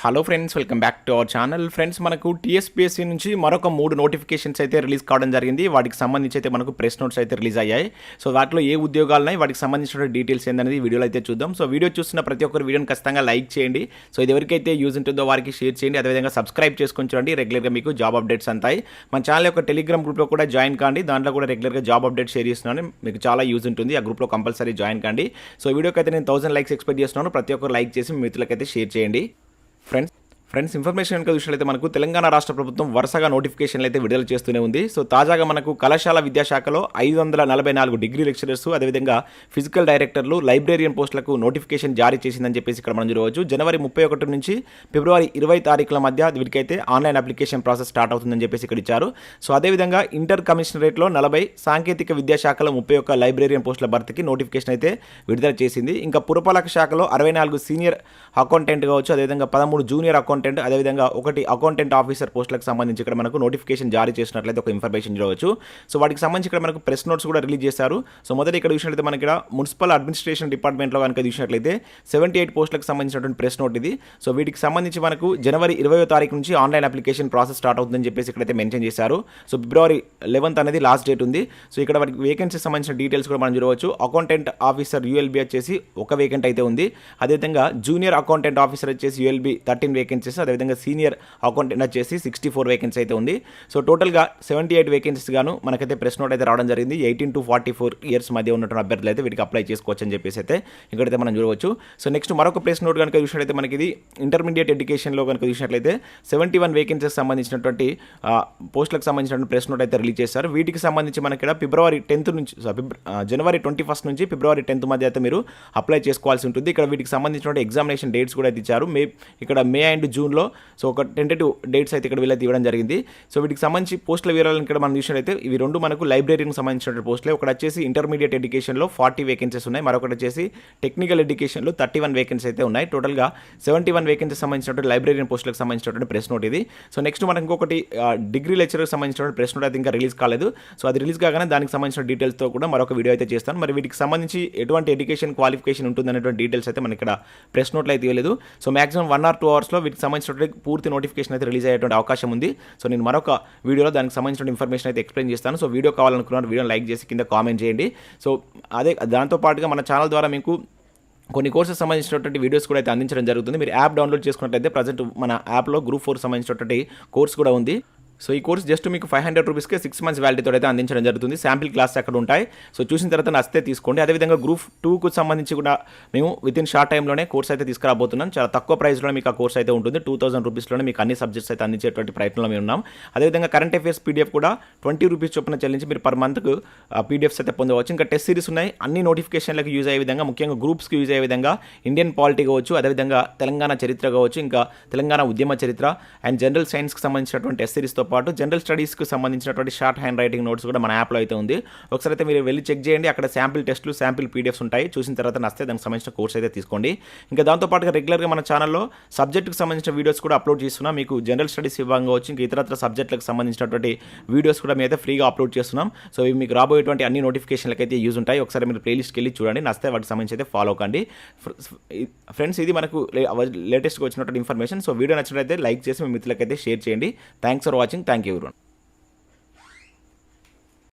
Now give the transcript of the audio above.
Hello friends, welcome back to our channel. Friends, మనకు TSPSC నుంచి మరొక 3 నోటిఫికేషన్స్ అయితే రిలీజ్ కావడం జరిగింది. వాటికి సంబంధించి అయితే మనకు ప్రెస్ నోట్స్ అయితే రిలీజ్ అయ్యాయి. సో వాటిలో ఏ ఉద్యోగాలు ఉన్నాయి, వాటికి సంబంధించిన డీటెయిల్స్ ఏందనేది వీడియోలో అయితే చూద్దాం. సో వీడియో చూస్తున్న ప్రతి ఒక్కరు వీడియోని ఖచ్చితంగా లైక్ చేయండి. సో ఇది ఎవరికైతే యూజ్ ఉంటుందో వారికి షేర్ చేయండి. అదేవిధంగా సబ్స్క్రైబ్ చేసుకొని చూడండి. రెగ్యులర్గా మీకు జాబ్ అప్డేట్స్ అంతాయి. మన ఛానల్ యొక్క టెలిగ్రామ్ గ్రూప్లో కూడా జాయిన్ కాండి. దాంట్లో కూడా రెగ్యులర్గా జాబ్ అప్డేట్ షేర్ చేస్తున్నాను. మీకు చాలా యూజ్ ఉంటుంది. ఆ గ్రూప్లో కంపల్సరీ జాయిన్ కాండి. సో వీడియోకి అయితే నేను 1000 లైక్స్ ఎక్స్పెక్ట్ చేస్తున్నాను. ప్రతి ఒక్కరు లైక్ చేసి మీ మిత్రులకైతే షేర్ చేయండి. ఫ్రెండ్స్ ఇన్ఫర్మేషన్ కనుక చూసినట్లయితే మనకు తెలంగాణ రాష్ట్ర ప్రభుత్వం వరుసగా నోటిఫికేషన్లు అయితే విడుదల చేస్తూనే ఉంది. సో తాజాగా మనకు కళాశాల విద్యాశాఖలో 544 డిగ్రీ లెక్చరర్స్, అదేవిధంగా ఫిజికల్ డైరెక్టర్లు, లైబ్రేరియన్ పోస్టులకు నోటిఫికేషన్ జారీ చేసిందని చెప్పేసి ఇక్కడ మనం చూడవచ్చు. జనవరి 31 నుంచి ఫిబ్రవరి 20 తారీఖుల మధ్య వీటికైతే ఆన్లైన్ అప్లికేషన్ ప్రాసెస్ స్టార్ట్ అవుతుందని చెప్పేసి ఇక్కడ ఇచ్చారు. సో అదేవిధంగా ఇంటర్ కమిషనరేట్లో 40, సాంకేతిక విద్యాశాఖలో 31 లైబ్రేరియన్ పోస్టుల భర్తీకి నోటిఫికేషన్ అయితే విడుదల చేసింది. ఇంకా పురపాలక శాఖలో 64 సీనియర్ అకౌంటెంట్ కావచ్చు, అదేవిధంగా 13 జూనియర్ అకౌంటెంట్, అదేవిధంగా 1 అకౌంటెంట్ ఆఫీసర్ పోస్టులకు సంబంధించి ఇక్కడ మనకు నోటిఫికేషన్ జారీ చేసినట్లయితే ఒక ఇన్ఫర్మేషన్ చూడవచ్చు. సో వాటికి సంబంధించి ఇక్కడ మనకు ప్రెస్ నోట్స్ కూడా రిలీజ్ చేశారు. సో మొదటి ఇక్కడ చూసినట్లయితే మనకి ఇక్కడ మున్సిపల్ అడ్మినిస్ట్రేషన్ డిపార్ట్మెంట్లో కనుక చూసినట్లయితే 78 పోస్టులకు సంబంధించినటువంటి ప్రెస్ నోట్ ఇది. సో వీటికి సంబంధించి మనకు జనవరి 20వ తారీఖు నుంచి ఆన్లైన్ అప్లికేషన్ ప్రాసెస్ స్టార్ట్ అవుతుందని చెప్పేసి ఇక్కడైతే మెన్షన్ చేశారు. సో ఫిబ్రవరి 11th అనేది లాస్ట్ డేట్ ఉంది. సో ఇక్కడ వాటికి వేకెన్సీ సంబంధించిన డీటెయిల్స్ కూడా మనం చూడవచ్చు. అకౌంటెంట్ ఆఫీసర్ యూఎల్బీ వచ్చేసి 1 వేకెంట్ అయితే ఉంది. అదేవిధంగా జూనియర్ అకౌంటెంట్ ఆఫీసర్ వచ్చేసి యూఎల్బీ 13 వేకెన్సీస్, అదేవిధంగా సీనియర్ అకౌంటెంట్ వచ్చేసి 64 వేకెన్సీ అయితే ఉంది. సో టోటల్గా 78 వేకెన్సీస్ గాను మనకైతే ప్రెస్ నోట్ అయితే రావడం జరిగింది. 18 to 44 ఇయర్స్ మధ్య ఉన్నటువంటి అభ్యర్థులు అయితే వీటికి అప్లై చేసుకోవచ్చు అని చెప్పేసి అయితే ఇక్కడైతే మనం చూడవచ్చు. సో నెక్స్ట్ మరొక ప్రెస్ నోట్ కనుక చూసినట్లయితే మనకి ఇది ఇంటర్మీడియట్ ఎడ్యుకేషన్లో కనుక చూసినట్లయితే 71 వేకెన్సీస్ సంబంధించినటువంటి పోస్టులకు సంబంధించినటువంటి ప్రెస్ నోట్ అయితే రిలీజ్ చేశారు. వీటికి సంబంధించి మనకి ఇక్కడ ఫిబ్రవరి 10th నుంచి జనవరి 21st నుంచి ఫిబ్రవరి 10th మధ్య అయితే మీరు అప్లై చేసుకోవాల్సి ఉంటుంది. ఇక్కడ వీటికి సంబంధించిన ఎగ్జామినేషన్ డేట్స్ కూడా అయితే ఇచ్చారు. మే అండ్ జూన్లో సో ఒక టెంటేటివ్ డేట్స్ అయితే ఇక్కడ వీళ్ళైతే ఇవ్వడం జరిగింది. సో వీటికి సంబంధించి పోస్టుల వివరాలను ఇక్కడ మనం చూసినట్లయితే ఇవి రెండు మనకు లైబ్రరీకి సంబంధించిన పోస్టులే. ఒకటి వచ్చేసి ఇంటర్మీడియట్ ఎడ్యుకేషన్లో 40 వేకెన్సీస్ ఉన్నాయి. మరొకటి వచ్చేసి టెక్నికల్ ఎడ్యుకేషన్లో 31 వేకెన్సీ అయితే ఉన్నాయి. టోటల్గా 71 వేకెన్సీ సంబంధించినటువంటి లైబ్రరీయన్ పోస్టులకు సంబంధించినటువంటి ప్రెస్ నోట్ ఇది. సో నెక్స్ట్ మనకు ఇంకొకటి డిగ్రీ లెక్చర్కి సంబంధించినటువంటి ప్రెస్ నోట్ అయితే ఇంకా రిలీజ్ కాలేదు. సో అది రిలీజ్ కాగానే దానికి సంబంధించిన డీటెయిల్స్తో కూడా మరొక వీడియో అయితే చేస్తాను. మరి వీటికి సంబంధించి ఎటువంటి ఎడ్యుకేషన్ క్వాలిఫికేషన్ ఉంటుందనేటువంటి డీటెయిల్స్ అయితే మనకి ఇక్కడ ప్రెస్ నోట్లో అయితే ఇవ్వలేదు. సో మాక్సిమం 1 or 2 అవర్స్లో వీటికి సంబంధించినటువంటి పూర్తి నోటిఫికేషన్ అయితే రిలీజ్ అయ్యేటువంటి అవకాశం ఉంది. సో నేను మరొక వీడియోలో దానికి సంబంధించిన ఇన్ఫర్మేషన్ అయితే ఎక్స్ప్లెయిన్ చేస్తాను. సో వీడియో కావాలనుకున్నారు వీడియోని లైక్ చేసి కింద కామెంట్ చేయండి. సో దాంతోపాటుగా మన ఛానల్ ద్వారా మీకు కొన్ని కోర్సెస్ సంబంధించినటువంటి వీడియోస్ కూడా అయితే అందించడం జరుగుతుంది. మీరు యాప్ డౌన్లోడ్ చేసుకున్నట్లయితే ప్రజెంట్ మన యాప్లో గ్రూప్ 4 సంబంధించినటువంటి కోర్స్ కూడా ఉంది. సో ఈ కోర్స్ జస్ట్ మీకు 500 రూపీస్కే 6 months వ్యాలిటీతో అయితే అందించడం జరుగుతుంది. శాంపిల్ క్లాస్ అక్కడ ఉంటాయి. సో చూసిన తర్వాత నచ్చితే తీసుకోండి. అదేవిధంగా గ్రూప్ 2కు సంబంధించి కూడా మేము వితిన్ షార్ట్ టైంలోనే కోర్స్ అయితే తీసుకురాబోతున్నాం. చాలా తక్కువ ప్రైస్లోనే మీకు ఆ కోర్స్ అయితే ఉంటుంది. 2000 రూపీస్లోనే మీకు అన్ని సబ్జెక్ట్స్ అయితే అందించేటువంటి ప్రయత్నంలో మేము ఉన్నాం. అదేవిధంగా కరెంట్ అఫేర్స్ పీడిఎఫ్ కూడా 20 రూపీస్ చొప్పున చెల్లించి మీరు పర్ మంత్కు పీడిఎఫ్స్ అయితే పొందవచ్చు. ఇంకా టెస్ట్ సిరీస్ ఉన్నాయి. అన్ని నోటిఫికేషన్లకు యూజ్ అయ్యే విధంగా, ముఖ్యంగా గ్రూప్స్కి యూజ్ అయ్యే విధంగా ఇండియన్ పాలిటీ కావచ్చు, అదేవిధంగా తెలంగాణ చరిత్ర కావచ్చు, ఇంకా తెలంగాణ ఉద్యమ చరిత్ర అండ్ జనరల్ సైన్స్కి సంబంధించినటువంటి టెస్ట్ సిరీస్తో పాటు జనరల్ స్టడీస్కి సంబంధించినటువంటి షార్ట్ హ్యాండ్ రైటింగ్ నోట్స్ కూడా మన యాప్లో అయితే ఉంది. ఒకసారి అయితే మీరు వెళ్ళి చెక్ చేయండి. అక్కడ శాంపిల్ టెస్టులు, శాంపిల్ పీడిఎఫ్స్ ఉంటాయి. చూసిన తర్వాత నచ్చితే దానికి సంబంధించిన కోర్స్ అయితే తీసుకోండి. ఇంకా దాంతోపాటుగా రెగ్యులర్గా మన ఛానల్లో సబ్జెక్టుకి సంబంధించిన వీడియోస్ కూడా అప్లోడ్ చేస్తున్నాం. మీకు జనరల్ స్టడీస్ విభాగం కావచ్చు, ఇంకా ఇతరత్ర సబ్జెక్టులకు సంబంధించినటువంటి వీడియోస్ కూడా మేము అయితే ఫ్రీగా అప్లోడ్ చేస్తున్నాం. సో ఇవి మీకు రాబోయేటువంటి అన్ని నోటిఫికేషన్లకు అయితే యూజ్ ఉంటాయి. ఒకసారి మీరు ప్లేలిస్ట్కి వెళ్ళి చూడండి. నచ్చితే వాటికి సంబంధించి అయితే ఫాలో కండి. ఫ్రెండ్స్, ఇది మనకు లేటెస్ట్గా వచ్చినటువంటి ఇన్ఫర్మేషన్. సో వీడియో నచ్చినట్లయితే లైక్ చేసి మీ మిత్రులకైతే షేర్ చేయండి. Thanks for watching. Thank you everyone.